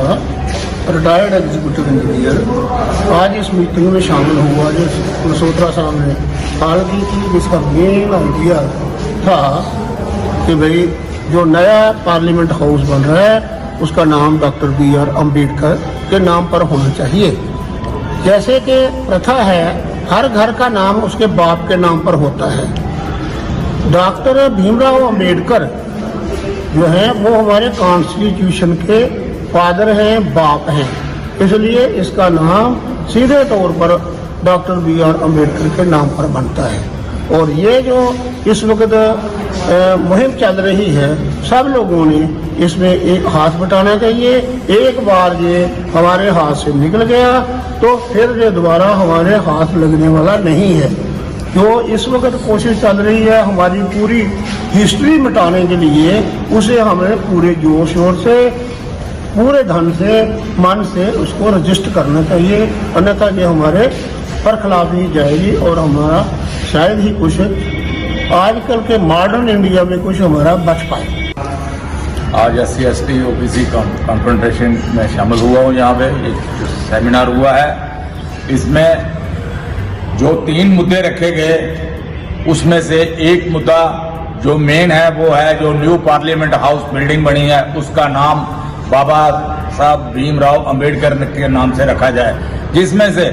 सा retired executive engineer आज इस मीटिंग में शामिल हुआ जो मल्होत्रा साहब ने हाल की थी, जिसका मेन आइडिया था कि भाई जो नया पार्लियामेंट हाउस बन रहा है उसका नाम डॉक्टर BR अम्बेडकर के नाम पर होना चाहिए। जैसे कि प्रथा है, हर घर का नाम उसके बाप के नाम पर होता है। डॉक्टर भीमराव अम्बेडकर जो है वो हमारे कॉन्स्टिट्यूशन के फादर हैं, बाप हैं, इसलिए इसका नाम सीधे तौर पर डॉक्टर BR अम्बेडकर के नाम पर बनता है। और ये जो इस वक्त मुहिम चल रही है, सब लोगों ने इसमें एक हाथ बटाना चाहिए। एक बार ये हमारे हाथ से निकल गया तो फिर ये दोबारा हमारे हाथ लगने वाला नहीं है। जो इस वक्त कोशिश चल रही है हमारी पूरी हिस्ट्री मिटाने के लिए, उसे हमें पूरे जोर शोर से, पूरे धन से, मन से उसको रजिस्ट करना चाहिए, अन्यथा ये हमारे पर खिलाफ ही जाएगी और हमारा शायद ही कुछ आजकल के मॉडर्न इंडिया में कुछ हमारा बच पाए। आज SC ST OBC कॉन्फ्रेंटेशन में शामिल हुआ हूँ। यहाँ पे एक सेमिनार हुआ है, इसमें जो 3 मुद्दे रखे गए उसमें से एक मुद्दा जो मेन है वो है जो न्यू पार्लियामेंट हाउस बिल्डिंग बनी है उसका नाम बाबा साहब भीमराव अम्बेडकर के नाम से रखा जाए, जिसमें से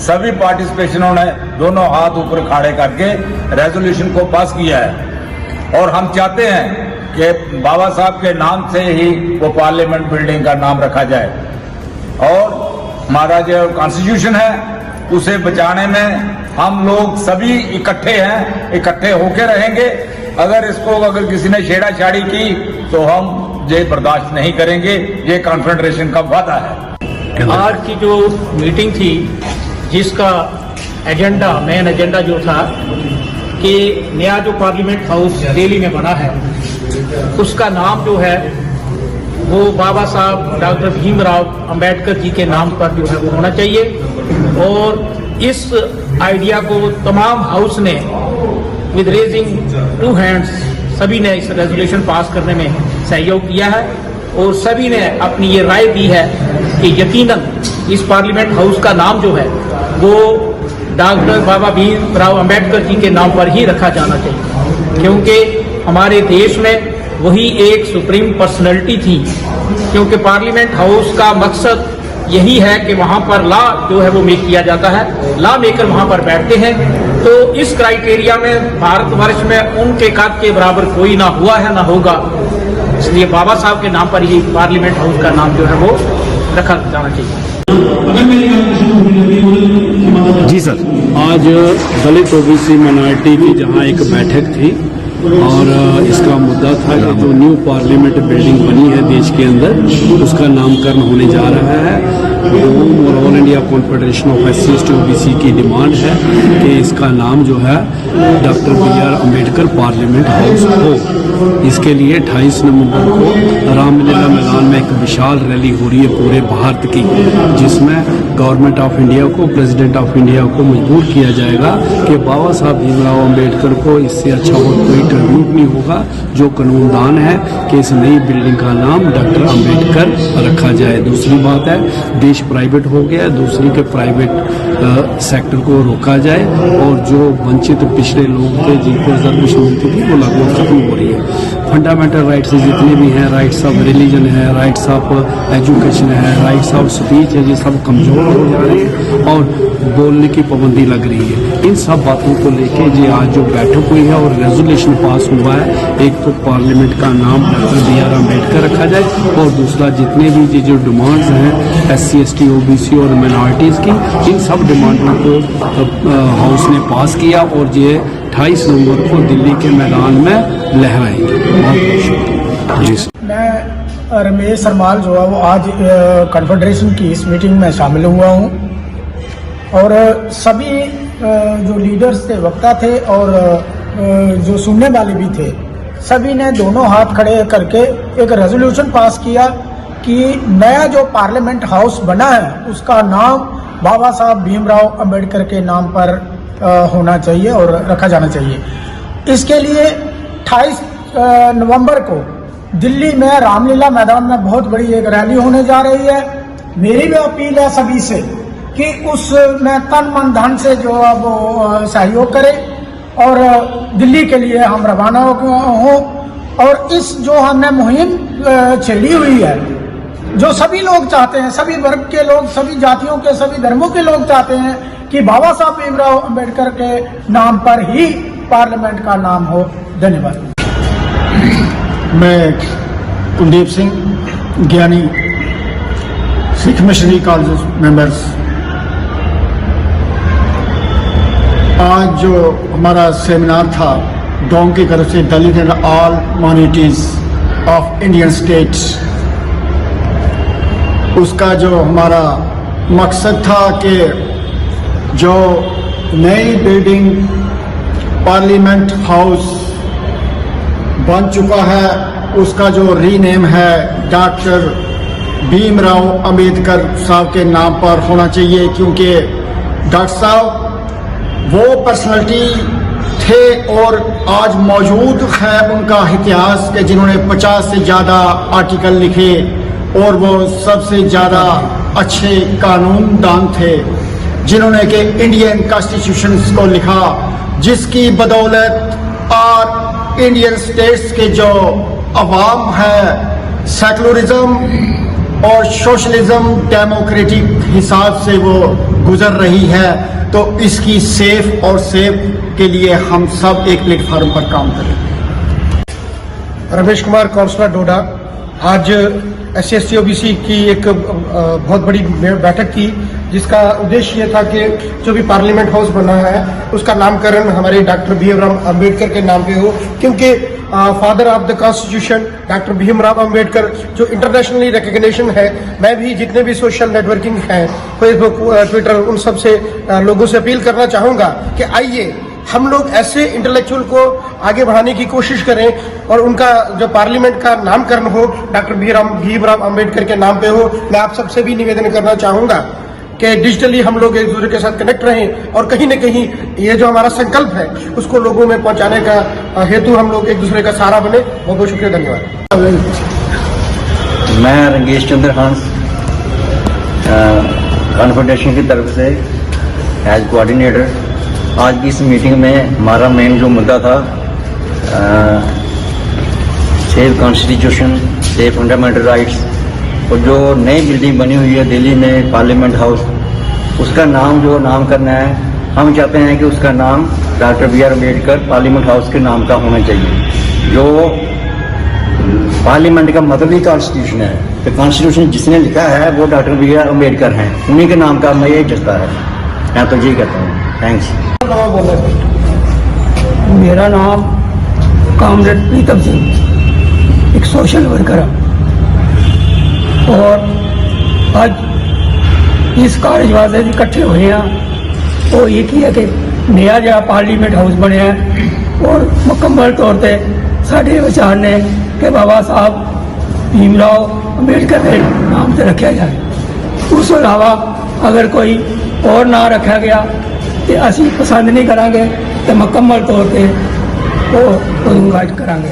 सभी पार्टिसिपेशनों ने दोनों हाथ ऊपर खड़े करके रेजोल्यूशन को पास किया है। और हम चाहते हैं कि बाबा साहब के नाम से ही वो पार्लियामेंट बिल्डिंग का नाम रखा जाए और हमारा जो कॉन्स्टिट्यूशन है उसे बचाने में हम लोग सभी इकट्ठे हैं, इकट्ठे होकर रहेंगे। अगर किसी ने छेड़ाछाड़ी की तो हम ये बर्दाश्त नहीं करेंगे, ये कॉन्फेडरेशन का वादा है। आज की जो मीटिंग थी जिसका एजेंडा, मेन एजेंडा जो था कि नया जो पार्लियामेंट हाउस दिल्ली में बना है उसका नाम जो है वो बाबा साहब डॉक्टर भीमराव अंबेडकर जी के नाम पर जो है वो होना चाहिए। और इस आइडिया को तमाम हाउस ने विद रेजिंग 2 हैंड्स सभी ने इस रेजोल्यूशन पास करने में सहयोग किया है और सभी ने अपनी ये राय दी है कि यकीनन इस पार्लियामेंट हाउस का नाम जो है वो डॉक्टर बाबा भीमराव अंबेडकर जी के नाम पर ही रखा जाना चाहिए, क्योंकि हमारे देश में वही एक सुप्रीम पर्सनैलिटी थी। क्योंकि पार्लियामेंट हाउस का मकसद यही है कि वहां पर लॉ जो है वो मेक किया जाता है, लॉ मेकर वहां पर बैठते हैं। तो इस क्राइटेरिया में भारतवर्ष में उनके कद के बराबर कोई ना हुआ है ना होगा, इसलिए बाबा साहब के नाम पर ही पार्लियामेंट हाउस का नाम जो है वो रखा जाना चाहिए। जी सर, आज दलित OBC माइनॉरिटी की जहां एक बैठक थी और इसका मुद्दा था कि जो न्यू पार्लियामेंट बिल्डिंग बनी है देश के अंदर उसका नामकरण होने जा रहा है। होम और all India confederation of SC ST OBC की डिमांड है कि इसका नाम जो है doctor BR Ambedkar parliament house हो। इसके लिए 28 नवंबर को रामलीला मैदान में एक विशाल रैली हो रही है पूरे भारत की, जिसमें गवर्नमेंट ऑफ इंडिया को, प्रेसिडेंट ऑफ इंडिया को मजबूर किया जाएगा कि बाबा साहब भीमराव अम्बेडकर को इससे अच्छा और कोई ट्रिब्यूट नहीं होगा। जो कानूनदान है कि इस नई बिल्डिंग का नाम डॉक्टर अम्बेडकर रखा जाए। दूसरी बात है, देश प्राइवेट हो गया, दूसरी के प्राइवेट सेक्टर को रोका जाए और जो वंचित पिछड़े लोग थे जिनको रिजर्वेशन मिलती थी वो लागू खत्म हो रही है। फंडामेंटल राइट्स जितने भी हैं, राइट्स ऑफ रिलीजन है, राइट्स ऑफ एजुकेशन है, राइट्स ऑफ स्पीच है, ये सब कमजोर हो जा रहे हैं और बोलने की पाबंदी लग रही है। इन सब बातों को लेके जी आज जो बैठक हुई है और रेजोल्यूशन पास हुआ है, एक तो पार्लियामेंट का नाम डॉक्टर BR अम्बेडकर रखा जाए और दूसरा जितने भी जो डिमांड्स हैं SC ST OBC और माइनॉरिटीज़ की, इन सब डिमांडों को हाउस ने पास किया और ये 28 नवंबर को दिल्ली के मैदान में लहराएंगे। जी मैं रमेश सरमाल जो है वो आज कॉन्फेडरेशन की इस मीटिंग में शामिल हुआ हूँ और सभी जो लीडर्स थे, वक्ता थे और जो सुनने वाले भी थे, सभी ने दोनों हाथ खड़े करके एक रेजोल्यूशन पास किया कि नया जो पार्लियामेंट हाउस बना है उसका नाम बाबा साहब भीमराव अंबेडकर के नाम पर होना चाहिए और रखा जाना चाहिए। इसके लिए 28 नवंबर को दिल्ली में रामलीला मैदान में बहुत बड़ी एक रैली होने जा रही है। मेरी भी अपील है सभी से कि उसमें तन मन धन से जो है वो सहयोग करें और दिल्ली के लिए हम रवाना हो। और इस जो हमने मुहिम छेड़ी हुई है, जो सभी लोग चाहते हैं, सभी वर्ग के लोग, सभी जातियों के, सभी धर्मों के लोग चाहते हैं कि बाबा साहब भीमराव अंबेडकर के नाम पर ही पार्लियामेंट का नाम हो। धन्यवाद। मैं कुलदीप सिंह, ज्ञानी, सिख मिशनरी कॉलेज मेंबर्स। आज जो हमारा सेमिनार था डोंग की तरफ से, Dalit and all minorities of Indian states, उसका जो हमारा मकसद था कि जो नई बिल्डिंग पार्लियामेंट हाउस बन चुका है उसका जो रीनेम है डॉक्टर भीमराव अंबेडकर साहब के नाम पर होना चाहिए, क्योंकि डॉक्टर साहब वो पर्सनालिटी थे और आज मौजूद है उनका इतिहास के जिन्होंने 50 से ज़्यादा आर्टिकल लिखे और वो सबसे ज़्यादा अच्छे कानूनदान थे, जिन्होंने कि इंडियन कॉन्स्टिट्यूशन को लिखा, जिसकी बदौलत आज इंडियन स्टेट्स के जो अवाम है सेकुलरिज्म और सोशलिज्म डेमोक्रेटिक हिसाब से वो गुजर रही है। तो इसकी सेफ और सेफ के लिए हम सब एक प्लेटफॉर्म पर काम करें। रमेश कुमार, काउंसलर डोडा। आज SC/ST OBC की एक बहुत बड़ी बैठक थी, जिसका उद्देश्य ये था कि जो भी पार्लियामेंट हाउस बना है उसका नामकरण हमारे डॉक्टर भीमराव अंबेडकर के नाम पे हो, क्योंकि father of the constitution doctor Bhimrao Ambedkar जो इंटरनेशनली रिकग्निशन है। मैं भी जितने भी सोशल नेटवर्किंग हैं, फेसबुक, ट्विटर, उन सब से लोगों से अपील करना चाहूँगा कि आइए हम लोग ऐसे इंटेलेक्चुअल को आगे बढ़ाने की कोशिश करें और उनका जो पार्लियामेंट का नामकरण हो डॉक्टर भीमराव अंबेडकर के नाम पे हो। मैं आप सबसे भी निवेदन करना चाहूँगा कि डिजिटली हम लोग एक दूसरे के साथ कनेक्ट रहें और कहीं न कहीं ये जो हमारा संकल्प है उसको लोगों में पहुंचाने का हेतु हम लोग एक दूसरे का सहारा बने। बहुत बहुत शुक्रिया, धन्यवाद। मैं रंगेश चंद्र हंस, कॉन्फेडरेशन की तरफ से एज कोऑर्डिनेटर, आज की इस मीटिंग में हमारा मेन जो मुद्दा था safe constitution, safe fundamental rights, और जो नई बिल्डिंग बनी हुई है दिल्ली में पार्लियामेंट हाउस, उसका नाम जो नाम करना है, हम चाहते हैं कि उसका नाम doctor B.R. Ambedkar parliament house के नाम का होना चाहिए। जो पार्लियामेंट का मतलब ही कॉन्स्टिट्यूशन है, तो कॉन्स्टिट्यूशन जिसने लिखा है वो डॉक्टर B.R. अम्बेडकर हैं, उन्हीं के नाम का मैं यही चाहता है। मैं तो यही कहता हूँ। थैंक्स। मेरा नाम कामरेड प्रीतम सिंह, एक सोशल वर्कर है, और आज इस कार्य वास्ते इकट्ठे हुए हैं। वो एक ही है कि नया जहा पार्लीमेंट हाउस बनया है और मुकम्मल तौर पर साढ़े विचार ने कि बाबा साहब भीमराव अंबेडकर के नाम से रखा जाए। उस अलावा अगर कोई और ना रखा गया तो असी पसंद नहीं करांगे, तो मुकम्मल तौर पर वो इनवाइट करांगे।